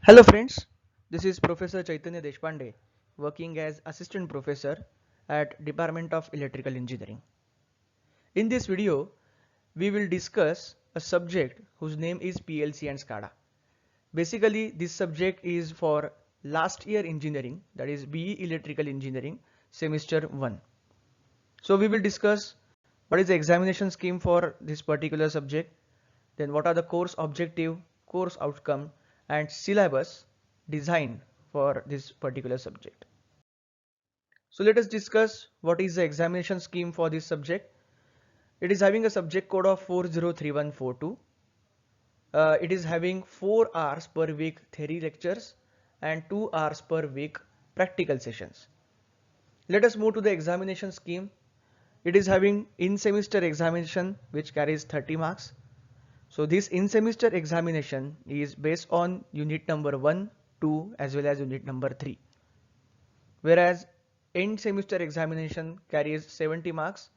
Hello friends, this is Professor Chaitanya Deshpande working as Assistant Professor at Department of Electrical Engineering. In this video, we will discuss a subject whose name is PLC and SCADA. Basically, this subject is for last year engineering, that is BE Electrical Engineering semester 1. So we will discuss what is the examination scheme for this particular subject, then what are the course objective, course outcome and syllabus design for this particular subject. So let us discuss what is the examination scheme for this subject. It is having a subject code of 403142. It is having 4 hours per week theory lectures and 2 hours per week practical sessions. Let us move to the examination scheme. It is having in-semester examination which carries 30 marks. So this in-semester examination is based on unit number 1, 2 as well as unit number 3. Whereas end semester examination carries 70 marks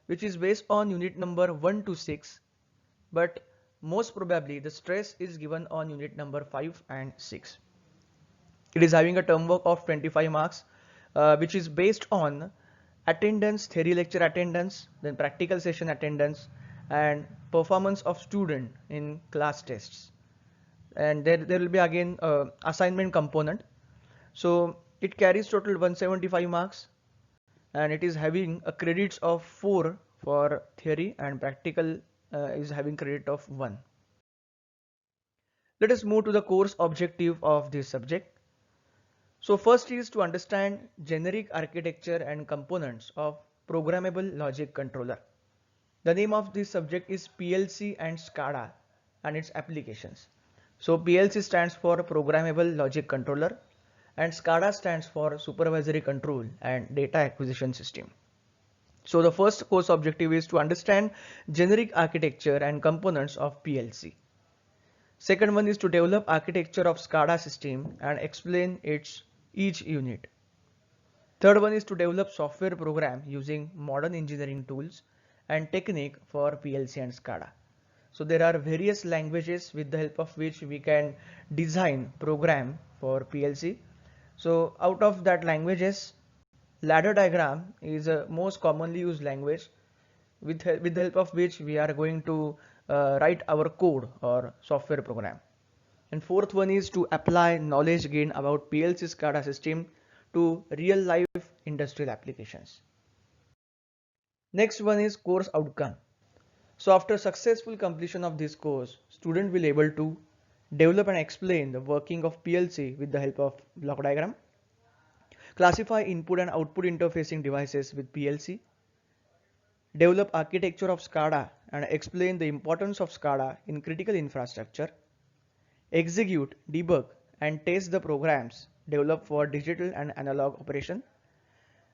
which is based on unit number 1 to 6, but most probably the stress is given on unit number 5 and 6. It is having a term work of 25 marks which is based on attendance, theory lecture attendance, then practical session attendance and performance of student in class tests. And there will be again assignment component. So it carries total 175 marks and it is having a credits of 4 for theory and practical is having credit of 1. Let us move to the course objective of this subject. So first is to understand generic architecture and components of programmable logic controller. The name of this subject is PLC and SCADA and its applications. So PLC stands for Programmable Logic Controller and SCADA stands for Supervisory Control and Data Acquisition System. So the first course objective is to understand generic architecture and components of PLC. Second one is to develop architecture of SCADA system and explain each unit. Third one is to develop software program using modern engineering tools and technique for PLC and SCADA. So there are various languages with the help of which we can design program for PLC. So out of that languages, ladder diagram is a most commonly used language with the help of which we are going to write our code or software program. And fourth one is to apply knowledge gain about PLC SCADA system to real life industrial applications. Next one is course outcome. So after successful completion of this course, student will able to develop and explain the working of PLC with the help of block diagram, classify input and output interfacing devices with PLC, develop architecture of SCADA and explain the importance of SCADA in critical infrastructure, execute, debug and test the programs developed for digital and analog operation,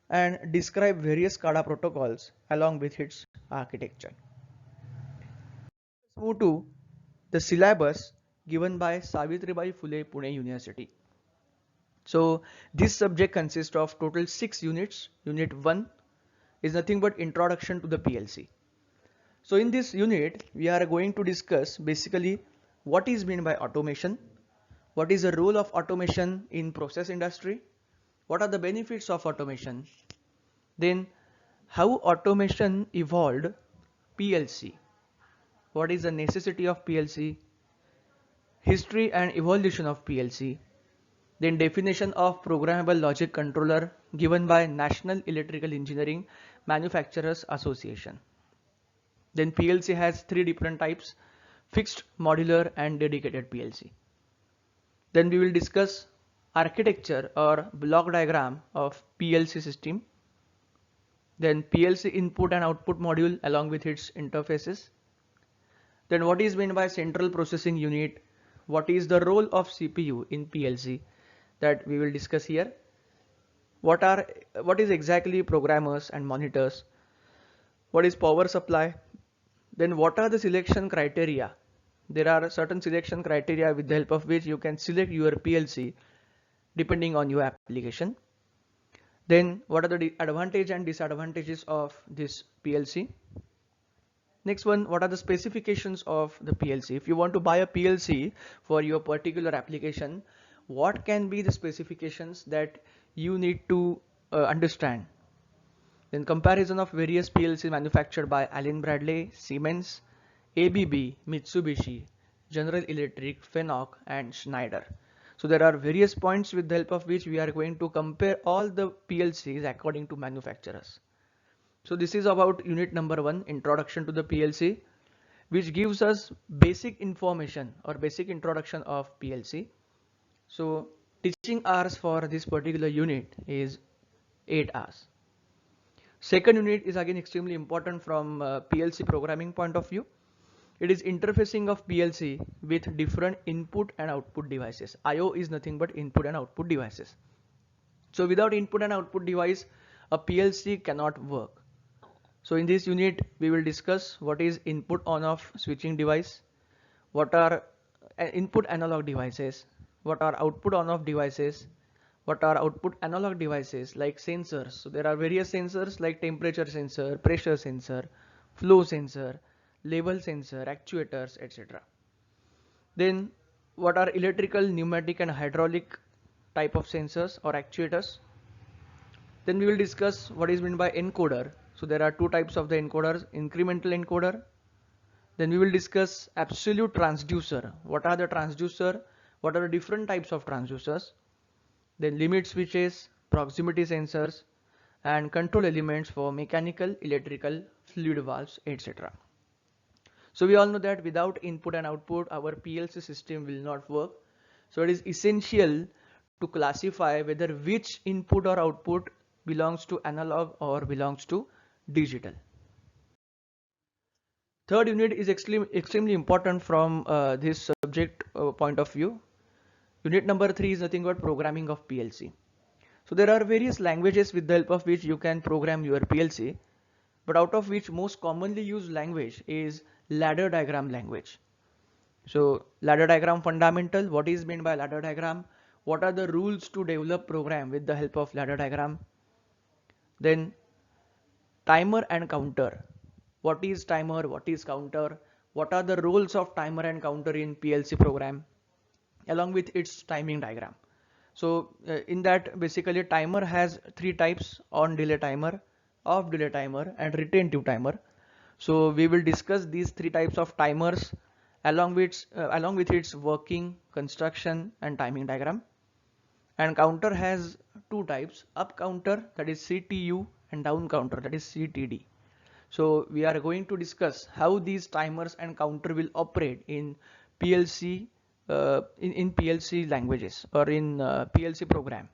and describe various SCADA protocols along with its architecture. Let's move to the syllabus given by Savitribai Phule Pune University. So this subject consists of total 6 units. Unit 1 is nothing but introduction to the PLC. So in this unit, we are going to discuss basically what is meant by automation, what is the role of automation in process industry, what are the benefits of automation, then how automation evolved PLC, what is the necessity of PLC, history and evolution of PLC, then definition of programmable logic controller given by National Electrical Engineering Manufacturers Association. Then PLC has 3 different types: fixed, modular and dedicated PLC. Then we will discuss architecture or block diagram of PLC system. Then PLC input and output module along with its interfaces. Then what is meant by central processing unit, what is the role of CPU in PLC, that we will discuss here. What is exactly programmers and monitors, what is power supply, then what are the selection criteria. There are certain selection criteria with the help of which you can select your PLC depending on your application. Then what are the advantages and disadvantages of this PLC. Next one, what are the specifications of the PLC? If you want to buy a PLC for your particular application, what can be the specifications that you need to understand? Then comparison of various PLCs manufactured by Allen Bradley, Siemens, ABB, Mitsubishi, General Electric, Fenoc and Schneider. So there are various points with the help of which we are going to compare all the PLCs according to manufacturers. So this is about unit number 1, introduction to the PLC, which gives us basic information or basic introduction of PLC. So teaching hours for this particular unit is 8 hours. Second unit is again extremely important from PLC programming point of view. It is interfacing of PLC with different input and output devices. I/O is nothing but input and output devices. So without input and output device, a PLC cannot work. So in this unit, we will discuss what is input on-off switching device, what are input analog devices, what are output on-off devices, what are output analog devices like sensors. So there are various sensors like temperature sensor, pressure sensor, flow sensor, level sensor, actuators, etc. Then what are electrical, pneumatic and hydraulic type of sensors or actuators. Then we will discuss what is meant by encoder. So there are two types of the encoders, incremental encoder. Then we will discuss absolute transducer. What are the transducer? What are the different types of transducers? Then limit switches, proximity sensors and control elements for mechanical, electrical, fluid valves, etc. So we all know that without input and output, our PLC system will not work. So it is essential to classify whether which input or output belongs to analog or belongs to digital. Third unit is extremely important from this subject point of view. Unit number 3 is nothing but programming of PLC. So there are various languages with the help of which you can program your PLC, but out of which most commonly used language is ladder diagram language. So ladder diagram fundamental, what is meant by ladder diagram? What are the rules to develop program with the help of ladder diagram? Then timer and counter. What is timer? What is counter? What are the roles of timer and counter in PLC program along with its timing diagram? So in that basically timer has three types: on delay timer, off delay timer and retentive timer. So we will discuss these three types of timers along with its working, construction and timing diagram. And counter has two types: up counter, that is CTU, and down counter, that is CTD. So we are going to discuss how these timers and counter will operate in PLC in PLC languages or in PLC program.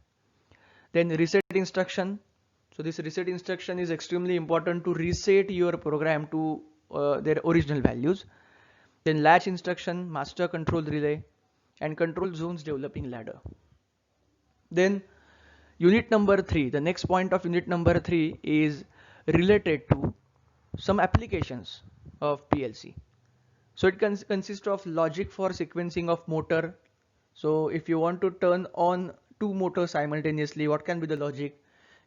Then reset instruction. So this reset instruction is extremely important to reset your program to their original values. Then latch instruction, master control relay and control zones developing ladder. Then unit number 3, the next point of unit number 3 is related to some applications of PLC. So it consists of logic for sequencing of motor. So if you want to turn on two motors simultaneously, what can be the logic?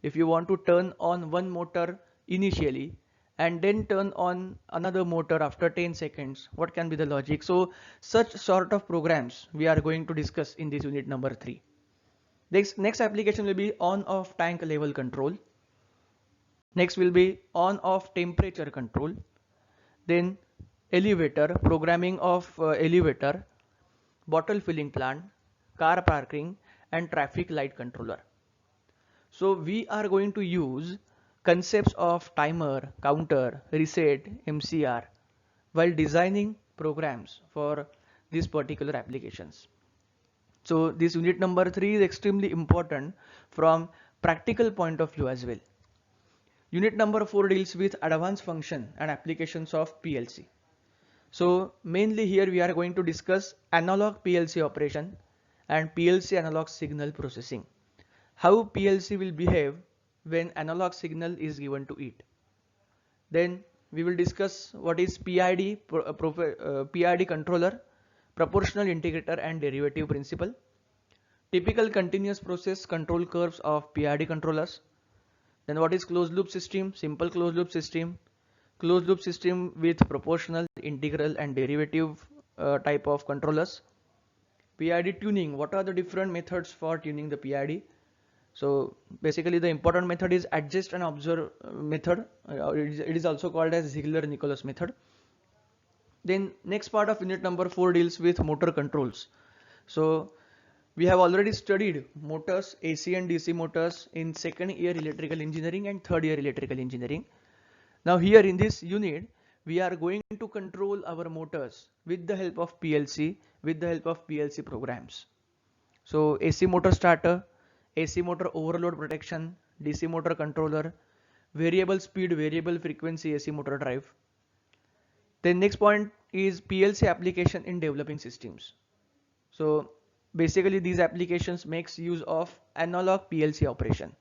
If you want to turn on one motor initially and then turn on another motor after 10 seconds, what can be the logic? So such sort of programs we are going to discuss in this unit number 3. Next application will be on-off tank level control. Next will be on-off temperature control. Then elevator, programming of elevator, bottle filling plant, car parking and traffic light controller. So we are going to use concepts of timer, counter, reset, MCR while designing programs for these particular applications. So this unit number 3 is extremely important from practical point of view as well. Unit number 4 deals with advanced function and applications of PLC. So mainly here we are going to discuss analog PLC operation and PLC analog signal processing. How PLC will behave when analog signal is given to it. Then we will discuss what is PID, PID controller, proportional integrator and derivative principle, typical continuous process control curves of PID controllers. Then what is closed loop system, simple closed loop system, closed loop system with proportional, integral and derivative type of controllers. PID tuning, what are the different methods for tuning the PID? So basically the important method is adjust and observe method. It is also called as Ziegler-Nicholas method. Then next part of unit number 4 deals with motor controls. So we have already studied motors, AC and DC motors in second year electrical engineering and third year electrical engineering. Now here in this unit, we are going to control our motors with the help of PLC, with the help of PLC programs. So AC motor starter, AC motor overload protection, DC motor controller, variable speed, variable frequency AC motor drive. Then next point is PLC application in developing systems. So basically these applications makes use of analog PLC operation.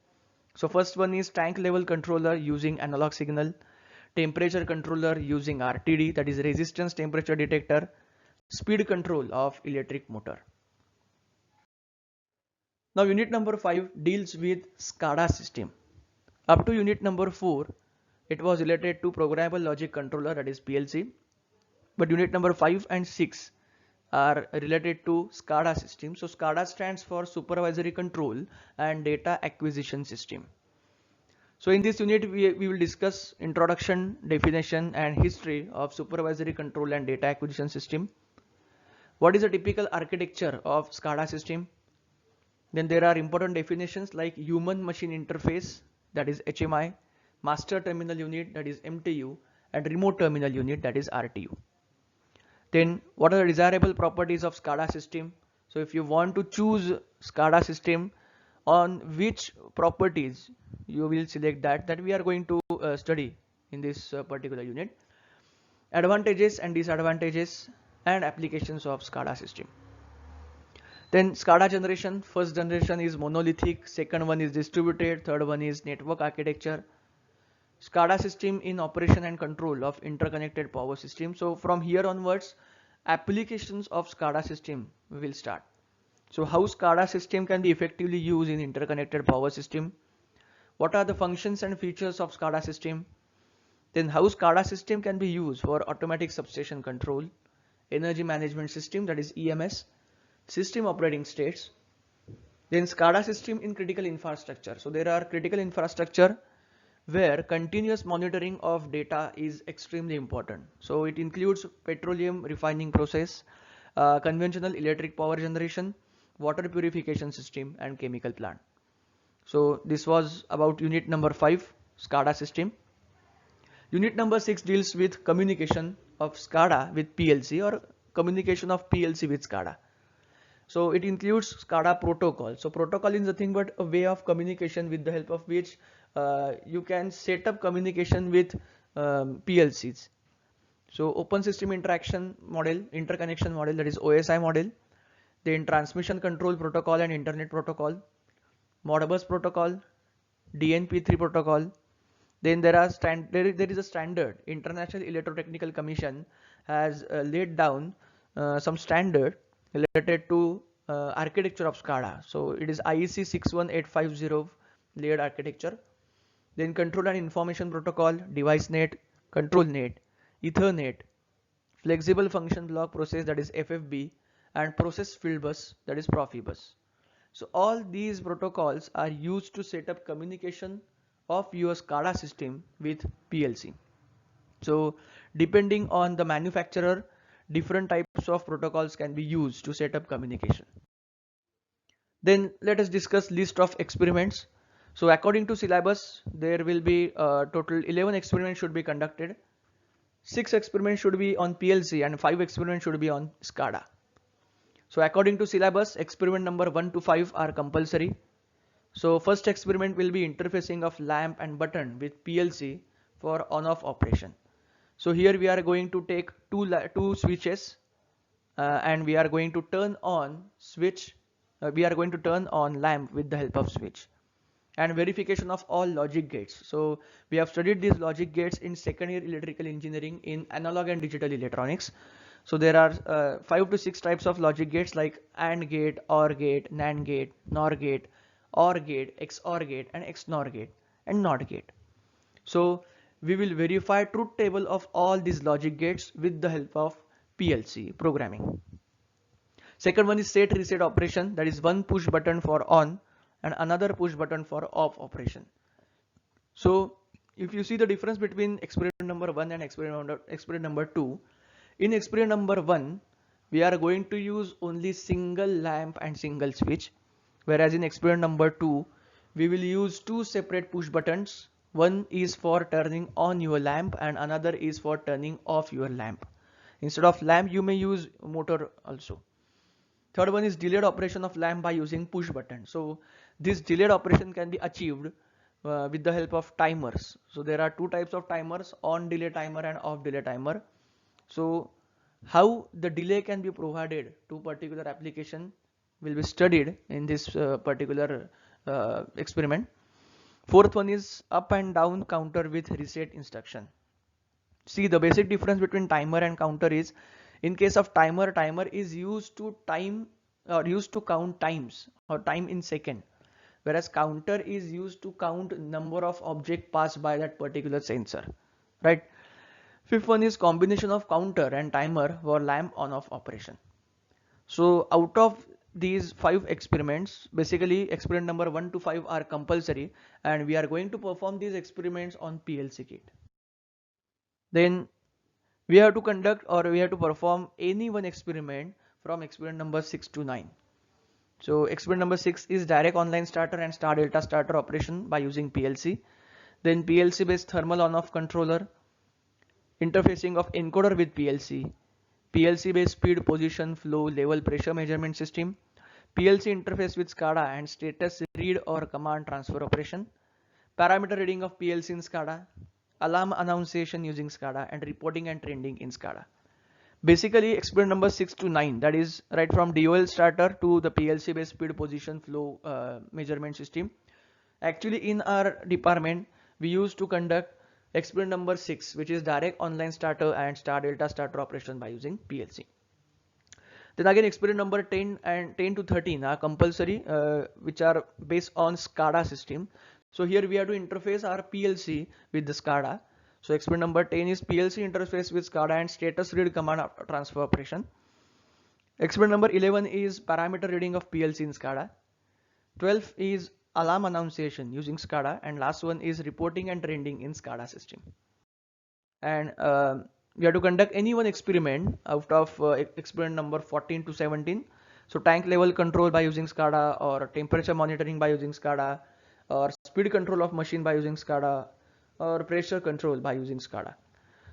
So first one is tank level controller using analog signal, temperature controller using RTD, that is resistance temperature detector, speed control of electric motor. Now unit number 5 deals with SCADA system. Up to unit number 4, it was related to programmable logic controller, that is PLC. But unit number 5 and 6 are related to SCADA system. So SCADA stands for supervisory control and data acquisition system. So in this unit we will discuss introduction, definition and history of supervisory control and data acquisition system. What is a typical architecture of SCADA system? Then there are important definitions like human machine interface, that is HMI, master terminal unit, that is MTU, and remote terminal unit, that is RTU. Then what are the desirable properties of SCADA system? So if you want to choose SCADA system, on which properties you will select that we are going to study in this particular unit. Advantages and disadvantages and applications of SCADA system. Then SCADA generation, first generation is monolithic, second one is distributed, third one is network architecture. SCADA system in operation and control of interconnected power system. So from here onwards, applications of SCADA system will start. So how SCADA system can be effectively used in interconnected power system? What are the functions and features of SCADA system? Then how SCADA system can be used for automatic substation control, energy management system, that is EMS, system operating states. Then SCADA system in critical infrastructure. So there are critical infrastructure where continuous monitoring of data is extremely important. So it includes petroleum refining process, conventional electric power generation, water purification system and chemical plant. So this was about unit number 5, SCADA system. Unit number 6 deals with communication of SCADA with PLC or communication of PLC with SCADA. So it includes SCADA protocol. So protocol is nothing but a way of communication with the help of which you can set up communication with PLCs. So open system interaction model, interconnection model, that is OSI model. Then transmission control protocol and internet protocol, Modbus protocol, DNP3 protocol. Then there is a standard. International Electrotechnical Commission has laid down some standard related to architecture of SCADA. So it is IEC 61850 layered architecture. Then control and information protocol, device net, control net, Ethernet, flexible function block process, that is FFB, and process field bus, that is Profibus. So all these protocols are used to set up communication of your SCADA system with PLC. So depending on the manufacturer, different types of protocols can be used to set up communication. Then let us discuss list of experiments. So according to syllabus, there will be total 11 experiments should be conducted. 6 experiments should be on PLC and 5 experiments should be on SCADA. So according to syllabus, experiment number 1 to 5 are compulsory. So first experiment will be interfacing of lamp and button with PLC for on-off operation. So here we are going to take two switches and we are going to turn on switch. We are going to turn on lamp with the help of switch. And verification of all logic gates. So we have studied these logic gates in second year electrical engineering in analog and digital electronics. So there are 5 to 6 types of logic gates like AND gate, OR gate, NAND gate, NOR gate, OR gate, XOR gate and XNOR gate and NOT gate. So we will verify truth table of all these logic gates with the help of PLC programming. Second one is set reset operation, that is one push button for on and another push button for off operation. So if you see the difference between experiment number 1 and experiment number 2, in experiment number 1 we are going to use only single lamp and single switch, whereas in experiment number 2 we will use two separate push buttons. One is for turning on your lamp and another is for turning off your lamp. Instead of lamp you may use motor also. Third one is delayed operation of lamp by using push button. So this delayed operation can be achieved with the help of timers. So there are two types of timers, on delay timer and off delay timer. So how the delay can be provided to particular application will be studied in this particular experiment. Fourth one is up and down counter with reset instruction. See, the basic difference between timer and counter is, in case of timer, timer is used to time or used to count times or time in second, whereas counter is used to count number of object passed by that particular sensor, right? Fifth one is combination of counter and timer for lamp on off operation. So out of these 5 experiments, basically experiment number 1 to 5 are compulsory and we are going to perform these experiments on PLC kit. Then we have to conduct or we have to perform any one experiment from experiment number 6 to 9. So experiment number 6 is direct online starter and star delta starter operation by using PLC. Then PLC based thermal on off controller, interfacing of encoder with PLC, PLC based speed, position, flow, level, pressure measurement system, PLC interface with SCADA and status read or command transfer operation, parameter reading of PLC in SCADA, alarm annunciation using SCADA, and reporting and trending in SCADA. Basically experiment number 6 to 9, that is right from DOL starter to the PLC based speed, position, flow measurement system. Actually in our department we used to conduct experiment number 6, which is direct online starter and star delta starter operation by using PLC. Then again experiment number 10 and 10 to 13 are compulsory, which are based on SCADA system. So here we have to interface our PLC with the SCADA. So experiment number 10 is PLC interface with SCADA and status read command transfer operation. Experiment number 11 is parameter reading of PLC in SCADA. 12 is alarm annunciation using SCADA, and last one is reporting and trending in SCADA system. And we have to conduct any one experiment out of experiment number 14 to 17. So tank level control by using SCADA, or temperature monitoring by using SCADA, or speed control of machine by using SCADA, or pressure control by using SCADA.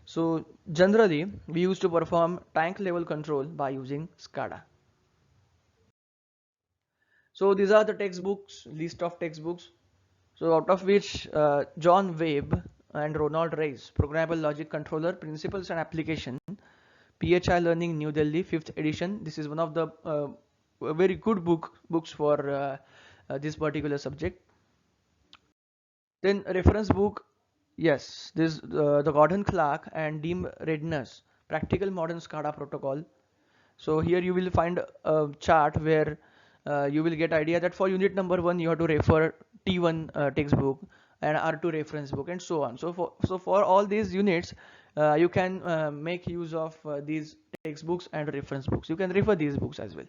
So generally we used to perform tank level control by using SCADA. So these are the textbooks, list of textbooks. So out of which John Webb and Ronald Rice, Programmable Logic Controller, Principles and Application, PHI Learning, New Delhi, 5th edition. This is one of the very good books for this particular subject. Then reference book, yes, this the Gordon Clark and Dean Redners, Practical Modern SCADA Protocol. So here you will find a chart where you will get idea that for unit number 1 you have to refer T1 textbook and R2 reference book and so on. So for all these units you can make use of these textbooks and reference books. You can refer these books as well.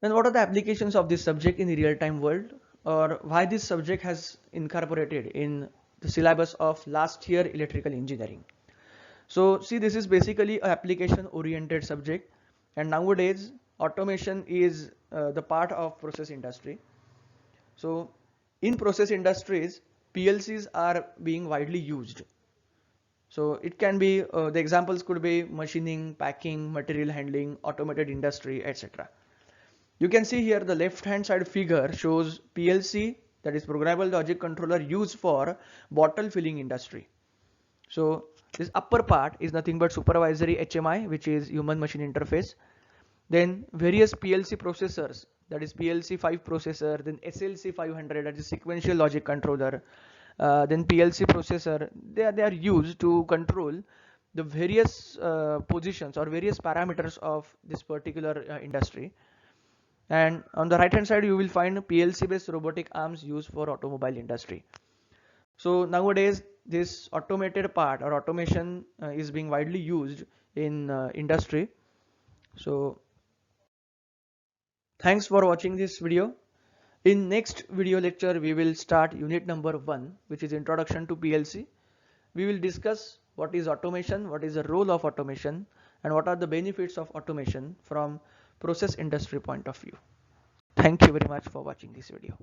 Then what are the applications of this subject in the real-time world, or why this subject has incorporated in the syllabus of last year electrical engineering? So see, this is basically an application oriented subject, and nowadays automation is the part of process industry. So in process industries PLCs are being widely used. So it can be the examples could be machining, packing, material handling, automated industry, etc. You can see here the left hand side figure shows PLC, that is programmable logic controller, used for bottle filling industry. So this upper part is nothing but supervisory HMI, which is human machine interface. Then various PLC processors, that is PLC 5 processor, then SLC 500, that is sequential logic controller, then PLC processor, they are used to control the various positions or various parameters of this particular industry. And on the right hand side you will find PLC based robotic arms used for automobile industry. So nowadays this automated part or automation is being widely used in industry. So thanks for watching this video. In next video lecture, we will start unit number 1, which is introduction to PLC. We will discuss what is automation, what is the role of automation, and what are the benefits of automation from process industry point of view. Thank you very much for watching this video.